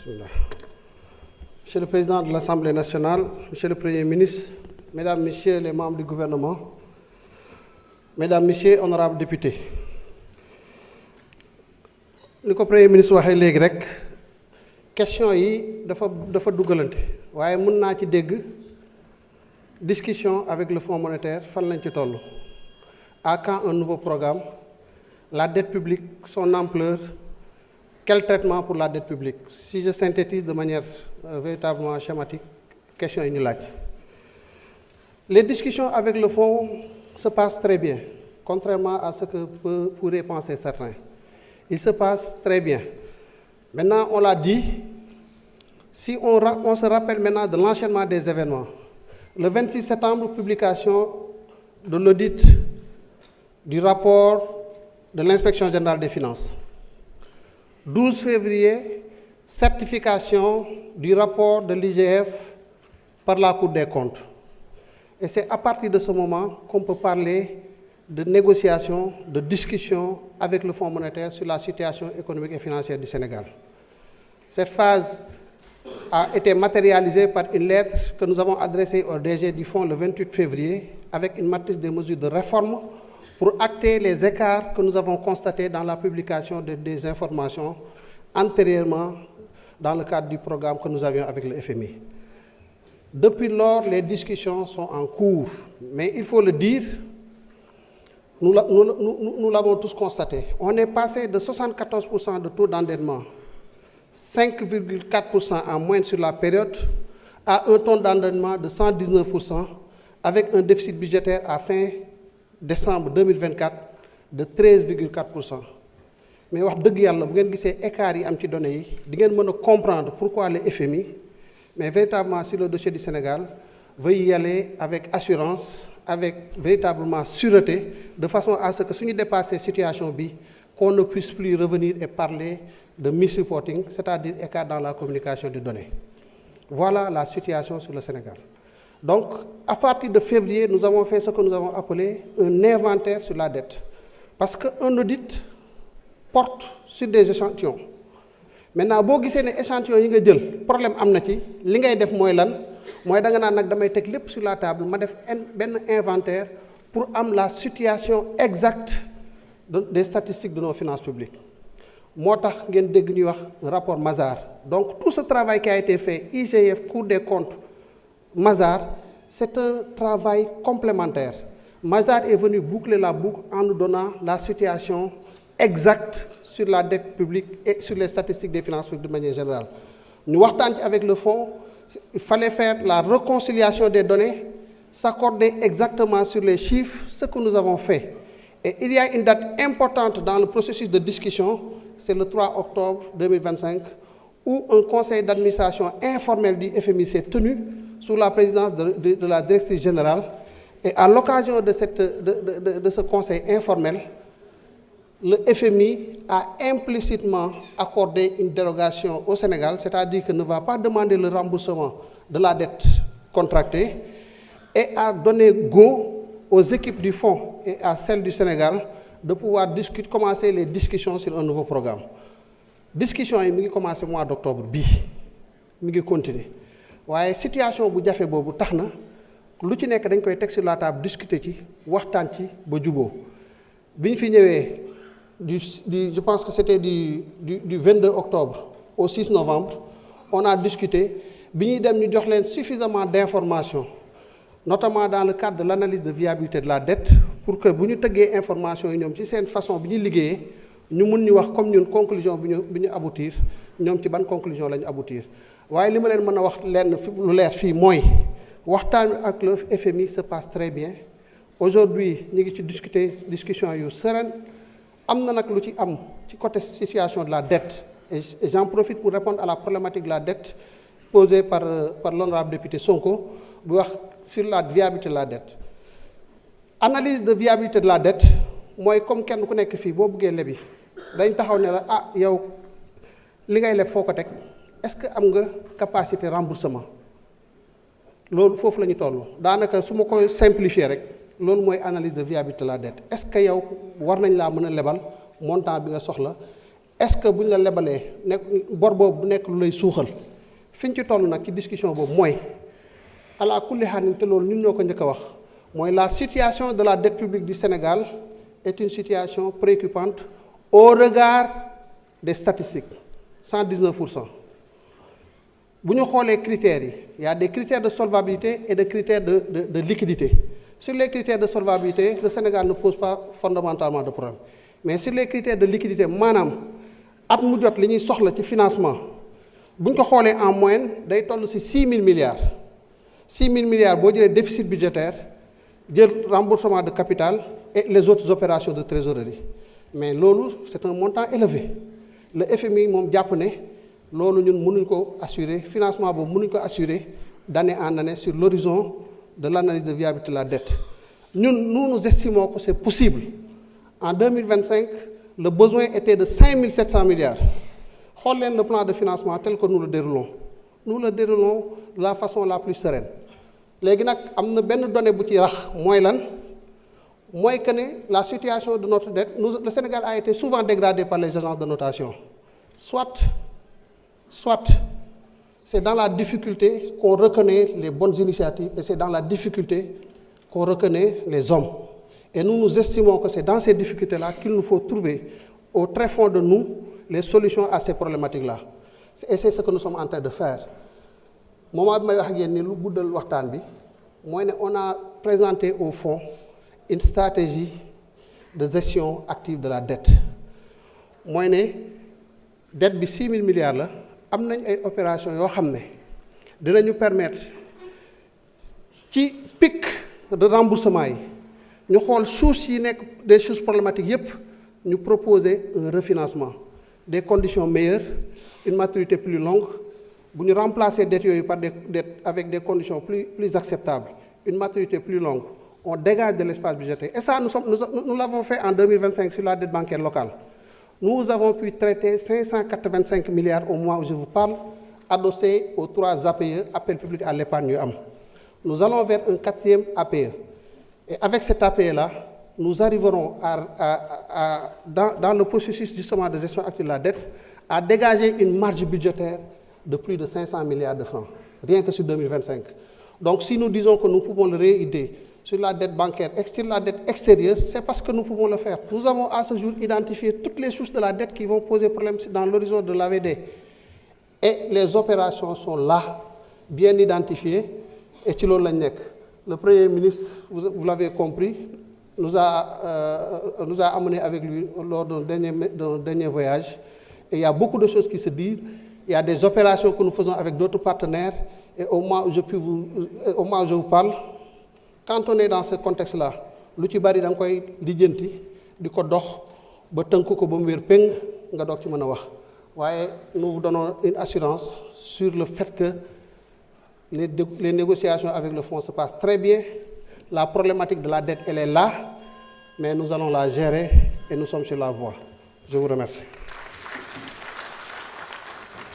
Bismillah. Monsieur le Président de l'Assemblée nationale, Monsieur le Premier ministre, Mesdames, Messieurs les membres du gouvernement, Mesdames, Messieurs, honorables députés. Ni ko Premier ministre waxee léegi rek question yi dafa duggalante waaye mën naa ci dégg discussion avec le Fonds monétaire fan lañ ci toll. À quand un nouveau programme? La dette publique, son ampleur, quel traitement pour la dette publique? Si je synthétise de manière véritablement schématique, question yi ñu laaj. Les discussions avec le Fonds se passent très bien, contrairement à ce que pourraient penser certains. Il se passe très bien. Maintenant, on l'a dit, si on se rappelle maintenant de l'enchaînement des événements, le 26 septembre, publication de l'audit du rapport de l'Inspection générale des finances. 12 février, certification du rapport de l'IGF par la Cour des comptes. Et c'est à partir de ce moment qu'on peut parler de négociations, de discussions avec le Fonds monétaire sur la situation économique et financière du Sénégal. Cette phase a été matérialisée par une lettre que nous avons adressée au DG du Fonds le 28 février avec une matrice des mesures de réforme pour acter les écarts que nous avons constatés dans la publication des informations antérieurement dans le cadre du programme que nous avions avec le FMI. Depuis lors, les discussions sont en cours, mais il faut le dire, nous l'avons tous constaté. On est passé de 74% de taux d'endettement, 5,4% en moyenne sur la période, à un taux d'endettement de 119%, avec un déficit budgétaire à fin décembre 2024 de 13,4%. Mais wax dëgg yàlla bu ngeen gisee écart yi am ci données yi di ngeen mën a comprendre pourquoi le FMI, mais véritablement sur le dossier du Sénégal, veut y aller avec assurance, avec véritablement sûreté, de façon à ce que si nous dépassons cette situation, qu'on ne puisse plus revenir et parler de misreporting, c'est-à-dire écart dans la communication des données. Voilà la situation sur le Sénégal. Donc, à partir de février, nous avons fait ce que nous avons appelé un inventaire sur la dette. Parce qu'un audit porte sur des échantillons. Maintenant, si vous avez des échantillons, le problème est que ce que vous faites, c'est sur la table, je fais un inventaire pour avoir la situation exacte des statistiques de nos finances publiques. Moi, je vous un rapport Mazars. Donc, tout ce travail qui a été fait, IGF, Cour des comptes, Mazars, c'est un travail complémentaire. Mazars est venu boucler la boucle en nous donnant la situation exacte sur la dette publique et sur les statistiques des finances publiques de manière générale. Nous avons avec le Fonds, il fallait faire la réconciliation des données, s'accorder exactement sur les chiffres, ce que nous avons fait. Et il y a une date importante dans le processus de discussion, c'est le 3 octobre 2025, où un conseil d'administration informel du FMI s'est tenu sous la présidence de la directrice générale. Et à l'occasion de ce conseil informel, le FMI a implicitement accordé une dérogation au Sénégal, c'est-à-dire qu'il ne va pas demander le remboursement de la dette contractée, et a donné go aux équipes du Fonds et à celles du Sénégal de pouvoir commencer les discussions sur un nouveau programme. Discussion yi commencé au mois d'octobre mi continuer. La situation bu jafé bobu taxna lu ci nek dañ koy tek sur la table discuter ci waxtan ci ba djubo. Biñ fi ñëwé je pense que c'était du 22 octobre au 6 novembre, on a discuté, biñuy dem ñu jox leen suffisamment d'informations, notamment dans le cadre de l'analyse de viabilité de la dette, pour que buñu teggé information yi ñom ci seen façon biñu liggéeyé ñu mun ñu wax comme ñun conclusion biñu aboutir, ñom ci ban conclusion lañu aboutir. Waye li ma leen mëna wax lenn lu leer fi moy waxtaan ak le FMI se passe très bien. Aujourd'hui, ñi ngi ci discussion yu sereine. Amna nak lu ci am ci côté situation de la dette et j'en profite pour répondre à la problématique de la dette posée par l'honorable député Sonko bu wax sur la viabilité de la dette. Analyse de viabilité de la dette moy comme kenn ku nekk fi bo bëggé lebi dañ taxaw né la yow li ngay leb foko tek est-ce que am nga capacité remboursement loolu fofu lañu tollu danaka suma koy simplifier rek loolu mooy analyse de viabilité de la dette est-ce que yow war nañ laa mën a lebal montant bi nga soxla est-ce que bu ñu la lebalee nekk bor boobu bu nekk lu lay suuxal fi ñu ci toll nag ci discussion boobu mooy ala kulli xaalis te loolu ñun ñoo ko njëkk a wax mooy la situation de la dette publique du Sénégal est une situation préoccupante au regard des statistiques 119%. bu ñu xoolee critères yi il y a des critères de solvabilité et des critères de liquidité. Sur les critères de solvabilité, le Sénégal ne pose pas fondamentalement de problème. Mais sur les critères de liquidité, maanaam at mu jot li ñuy soxla ci financement bu ñu ko xoolee en moyenne day toll ci 6 000 milliards 6 000 milliards boo jëlee déficit budgétaire jël remboursement de capital et les autres opérations de trésorerie mais loolu c'est un montant élevé le FMI moom jàpp ne loolu ñun mënuñ ko assurer financement boobu mënuñ ko assurer d'année en année sur l'horizon de l'analyse de viabilité de la dette. Nous estimons que c'est possible. En 2025, le besoin était de 5 700 milliards. Regardez le plan de financement tel que nous le déroulons. Nous le déroulons de la façon la plus sereine. Maintenant, il y a une donnée qui est que la situation de notre dette, le Sénégal a été souvent dégradé par les agences de notation. Soit c'est dans la difficulté qu'on reconnaît les bonnes initiatives et c'est dans la difficulté qu'on reconnaît les hommes. Et nous estimons que c'est dans ces difficultés-là qu'il nous faut trouver au très fond de nous les solutions à ces problématiques-là. Et c'est ce que nous sommes en train de faire. On a présenté au fond une stratégie de gestion active de la dette. La dette de 6 000 milliards. Am nañ ay opérations yoo xam ne dinañu permettre ci pic de remboursement yi ñu xool sources yi nekk des sources problématiques yépp ñu proposer un refinancement des conditions meilleures une maturité plus longue bu ñu remplacer dettes yooyu par des dettes avec des conditions plus acceptables une maturité plus longue on dégage de l'espace budgétaire et ça nous l'avons fait en 2025 sur la dette bancaire locale. Nous avons pu traiter 585 milliards au mois où je vous parle, adossés aux 3 APE, appel public à l'épargne. Nous allons vers un 4e APE. Et avec cet APE-là, nous arriverons dans le processus justement de gestion active de la dette à dégager une marge budgétaire de plus de 500 milliards de francs, rien que sur 2025. Donc si nous disons que nous pouvons le réider sur la dette bancaire, sur la dette extérieure, c'est parce que nous pouvons le faire. Nous avons à ce jour identifié toutes les sources de la dette qui vont poser problème dans l'horizon de l'AVD. Et les opérations sont là, bien identifiées, et ci loolu lañ nekk. Le Premier ministre, vous l'avez compris, nous a amené avec lui lors d'un dernier voyage. Et il y a beaucoup de choses qui se disent. Il y a des opérations que nous faisons avec d'autres partenaires. Et au moment où je vous parle, quand on est dans ce contexte-là, lu ci bari da nga koy lijjanti di ko dox ba tënk ko ba mu wér péng nga doog ci mën a wax waaye nous vous donnons une assurance sur le fait que les négociations avec le fonds se passent très bien. La problématique de la dette, elle est là, mais nous allons la gérer et nous sommes sur la voie. Je vous remercie.